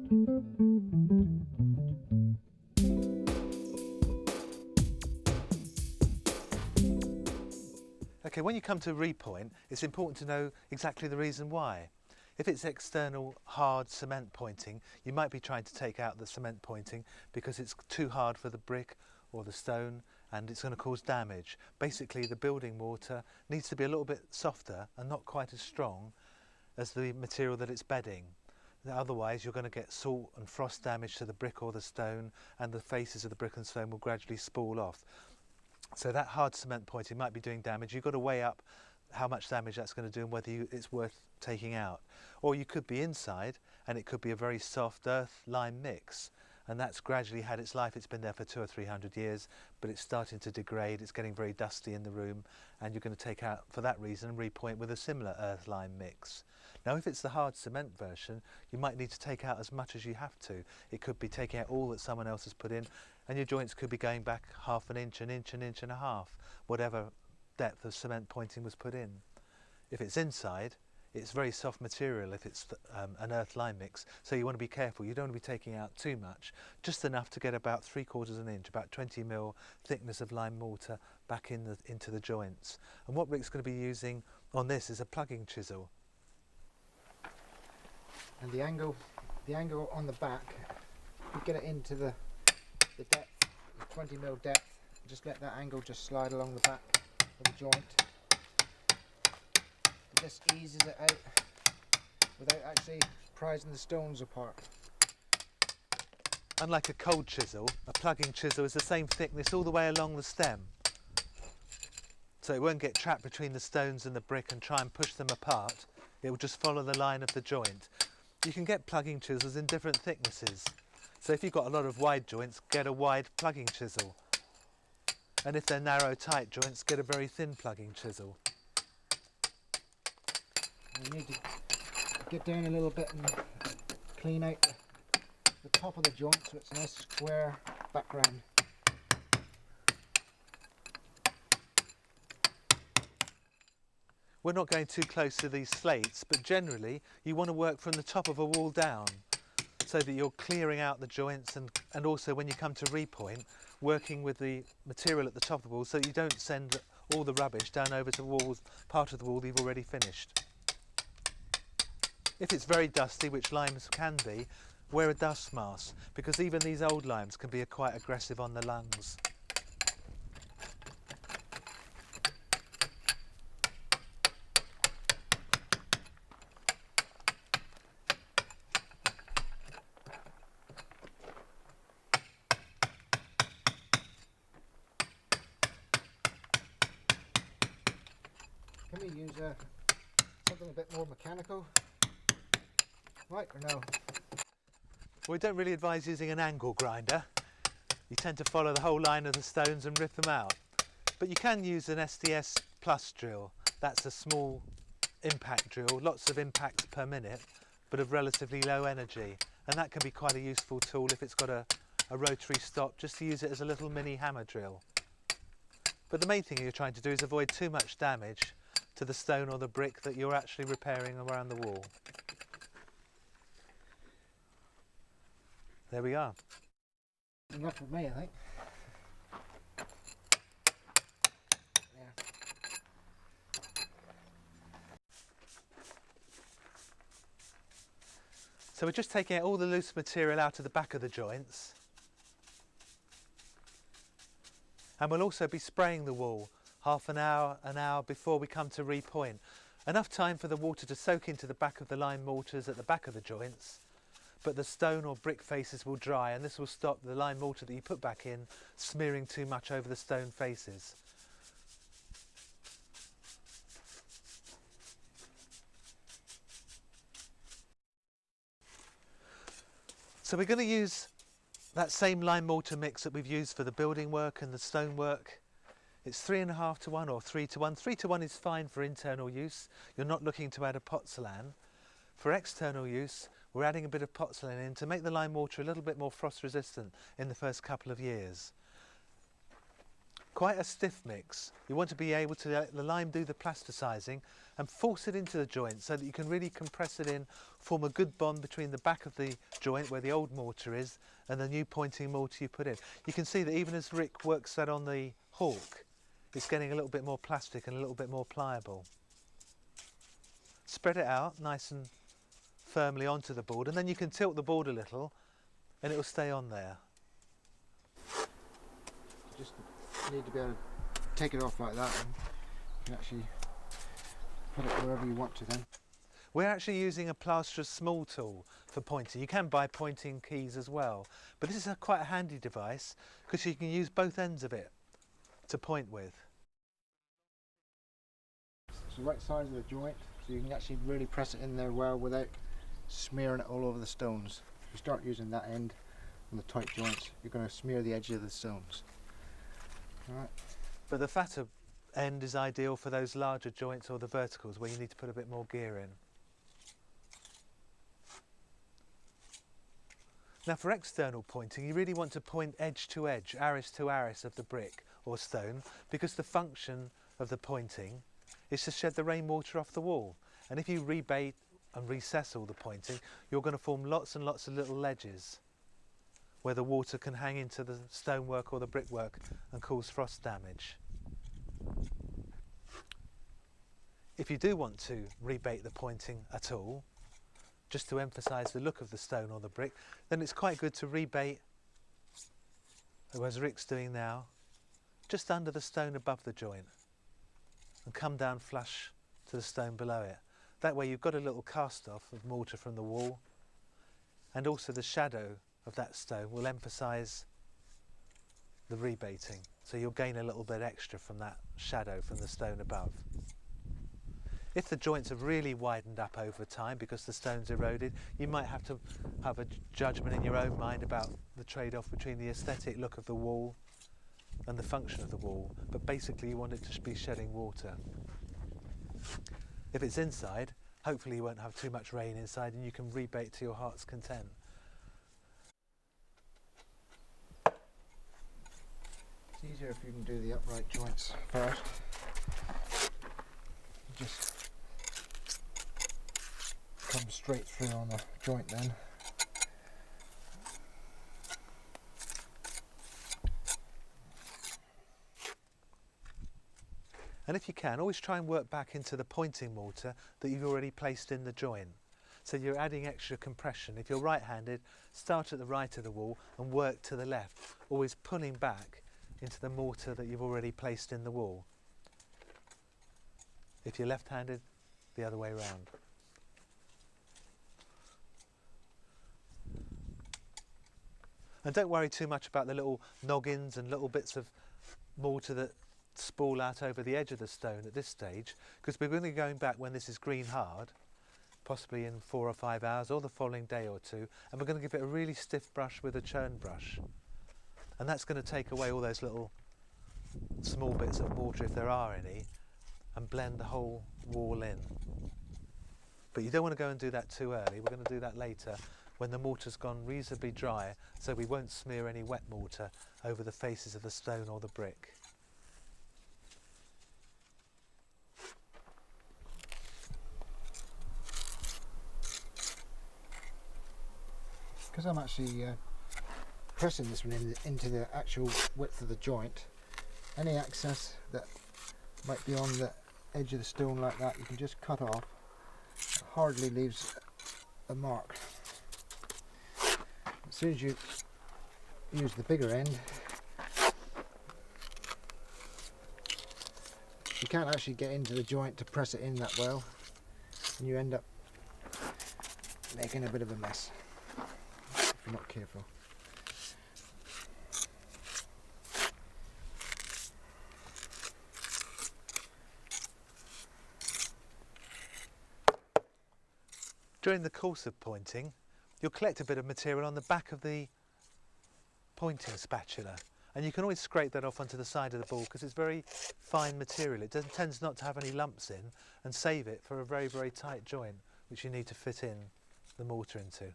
Okay, when you come to repoint, it's important to know exactly the reason why. If it's external hard cement pointing, you might be trying to take out the cement pointing because it's too hard for the brick or the stone and it's going to cause damage. Basically, the building mortar needs to be a little bit softer and not quite as strong as the material that it's bedding. Otherwise, you're going to get salt and frost damage to the brick or the stone, and the faces of the brick and stone will gradually spool off. So that hard cement pointing might be doing damage. You've got to weigh up how much damage that's going to do and whether it's worth taking out. Or you could be inside and it could be a very soft earth lime mix, and that's gradually had its life. It's been there for 200 or 300 years, but it's starting to degrade. It's getting very dusty in the room, and you're going to take out, for that reason, and repoint with a similar earth lime mix. Now, if it's the hard cement version, you might need to take out as much as you have to. It could be taking out all that someone else has put in, and your joints could be going back half an inch, an inch and a half, whatever depth of cement pointing was put in. If it's inside, it's very soft material if it's an earth lime mix, so you want to be careful. You don't want to be taking out too much, just enough to get about 3/4 of an inch, about 20 mil thickness of lime mortar back into the joints. And what Rick's going to be using on this is a plugging chisel. And the angle on the back, you get it into the depth, the 20 mil depth, just let that angle just slide along the back of the joint. It just eases it out without actually prizing the stones apart. Unlike a cold chisel, a plugging chisel is the same thickness all the way along the stem. So it won't get trapped between the stones and the brick and try and push them apart. It will just follow the line of the joint. You can get plugging chisels in different thicknesses. So if you've got a lot of wide joints, get a wide plugging chisel. And if they're narrow, tight joints, get a very thin plugging chisel. You need to get down a little bit and clean out the top of the joint so it's a nice square background. We're not going too close to these slates, but generally you want to work from the top of a wall down so that you're clearing out the joints, and also when you come to repoint, working with the material at the top of the wall so that you don't send all the rubbish down over to the walls, part of the wall that you've already finished. If it's very dusty, which limes can be, wear a dust mask, because even these old limes can be quite aggressive on the lungs. Can we use something a bit more mechanical? Right or no? We don't really advise using an angle grinder. You tend to follow the whole line of the stones and rip them out. But you can use an SDS Plus drill. That's a small impact drill, lots of impacts per minute, but of relatively low energy. And that can be quite a useful tool if it's got a rotary stop, just to use it as a little mini hammer drill. But the main thing you're trying to do is avoid too much damage to the stone or the brick that you're actually repairing around the wall. There we are. Enough for me, I think. Yeah. So we're just taking out all the loose material out of the back of the joints. And we'll also be spraying the wall half an hour before we come to repoint. Enough time for the water to soak into the back of the lime mortars at the back of the joints, but the stone or brick faces will dry, and this will stop the lime mortar that you put back in smearing too much over the stone faces. So we're going to use that same lime mortar mix that we've used for the building work and the stone work. It's 3.5 to 1 or 3 to 1. 3 to 1 is fine for internal use. You're not looking to add a pozzolan. For external use, we're adding a bit of pozzolan in to make the lime mortar a little bit more frost resistant in the first couple of years. Quite a stiff mix. You want to be able to let the lime do the plasticizing and force it into the joint so that you can really compress it in, form a good bond between the back of the joint where the old mortar is and the new pointing mortar you put in. You can see that even as Rick works that on the hawk, it's getting a little bit more plastic and a little bit more pliable. Spread it out nice and firmly onto the board, and then you can tilt the board a little and it will stay on there. You just need to be able to take it off like that, and you can actually put it wherever you want to then. We're actually using a plasterer's small tool for pointing. You can buy pointing keys as well, but this is quite a handy device because you can use both ends of it to point with. It's the right size of the joint, so you can actually really press it in there well without smearing it all over the stones. If you start using that end on the tight joints, you're going to smear the edge of the stones. Right. But the fatter end is ideal for those larger joints or the verticals where you need to put a bit more gear in. Now for external pointing, you really want to point edge to edge, arris to arris of the brick or stone, because the function of the pointing is to shed the rainwater off the wall. And if you rebate and recess all the pointing, you're going to form lots and lots of little ledges where the water can hang into the stonework or the brickwork and cause frost damage. If you do want to rebate the pointing at all, just to emphasise the look of the stone or the brick, then it's quite good to rebate, as Rick's doing now, just under the stone above the joint and come down flush to the stone below it. That way you've got a little cast off of mortar from the wall, and also the shadow of that stone will emphasise the rebating, so you'll gain a little bit extra from that shadow from the stone above. If the joints have really widened up over time because the stone's eroded, you might have to have a judgment in your own mind about the trade-off between the aesthetic look of the wall and the function of the wall, but basically you want it to be shedding water. If it's inside, hopefully you won't have too much rain inside and you can rebate to your heart's content. It's easier if you can do the upright joints first. Just come straight through on the joint then. And if you can, always try and work back into the pointing mortar that you've already placed in the joint. So you're adding extra compression. If you're right-handed, start at the right of the wall and work to the left, always pulling back into the mortar that you've already placed in the wall. If you're left-handed, the other way around. And don't worry too much about the little noggins and little bits of mortar that spool out over the edge of the stone at this stage, because we're going to be going back when this is green hard, possibly in 4 or 5 hours or the following day or two, and we're going to give it a really stiff brush with a churn brush. And that's going to take away all those little small bits of mortar, if there are any, and blend the whole wall in. But you don't want to go and do that too early. We're going to do that later when the mortar's gone reasonably dry, so we won't smear any wet mortar over the faces of the stone or the brick. Because I'm actually pressing this one into the actual width of the joint, any excess that might be on the edge of the stone like that, you can just cut off. It hardly leaves a mark. As soon as you use the bigger end, you can't actually get into the joint to press it in that well, and you end up making a bit of a mess if you're not careful. During the course of pointing, you'll collect a bit of material on the back of the pointing spatula, and you can always scrape that off onto the side of the ball because it's very fine material. It tends not to have any lumps in, and save it for a very, very tight joint which you need to fit in the mortar into.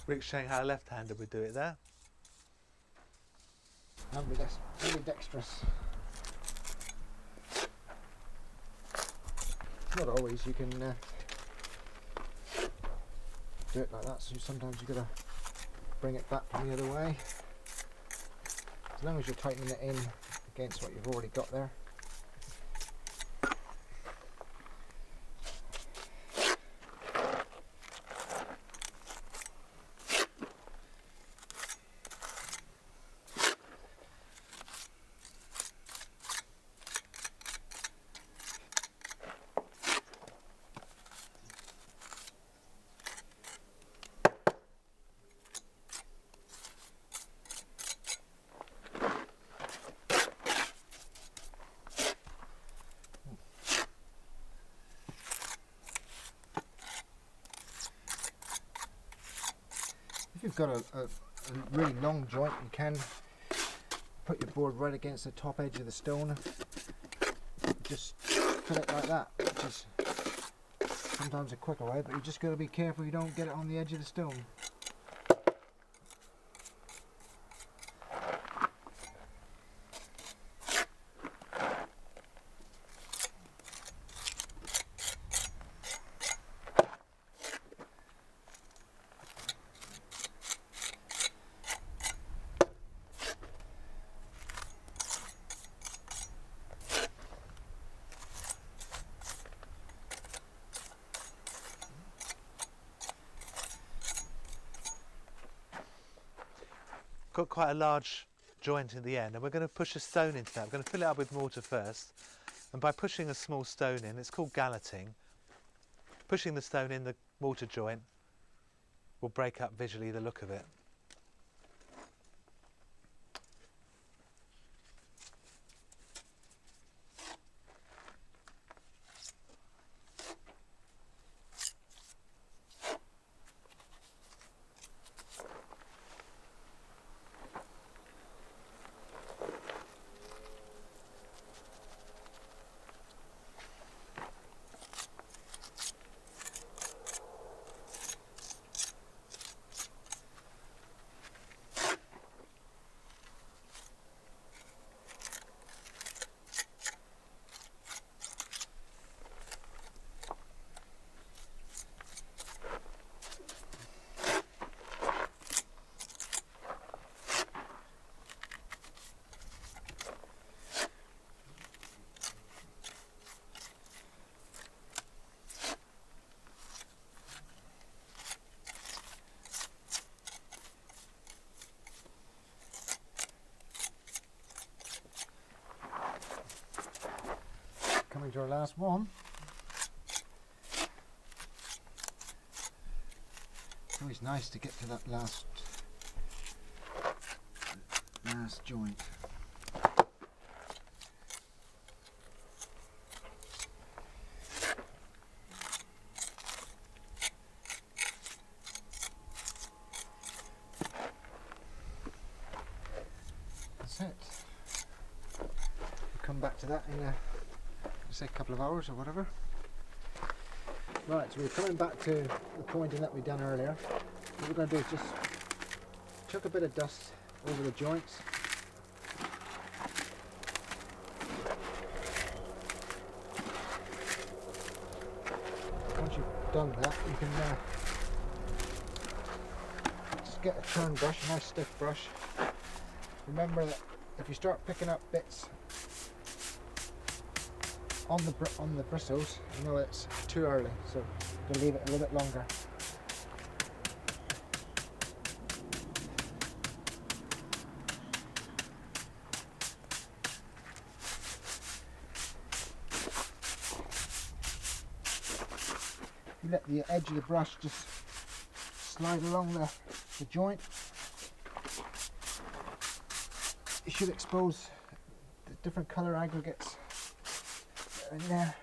Rick's showing how a left-hander would do it there. Ambidextrous. Not always. You can do it like that. So sometimes you've got to bring it back from the other way. As long as you're tightening it in against what you've already got there. If you've got a really long joint, you can put your board right against the top edge of the stone. Just cut it like that, which is sometimes a quicker way, but you just got to be careful you don't get it on the edge of the stone. Got quite a large joint in the end, and we're going to push a stone into that. We're going to fill it up with mortar first, and by pushing a small stone in, it's called galleting. Pushing the stone in the mortar joint will break up visually the look of it. Coming to our last one. It's always nice to get to that last joint. That's it. We'll come back to that in say a couple of hours or whatever. Right, so we're coming back to the pointing that we've done earlier. What we're going to do is just chuck a bit of dust over the joints. Once you've done that, you can just get a turn brush, a nice stiff brush. Remember that if you start picking up bits on the bristles, you know it's too early, so to leave it a little bit longer. You let the edge of the brush just slide along the joint. You should expose the different colour aggregates in there.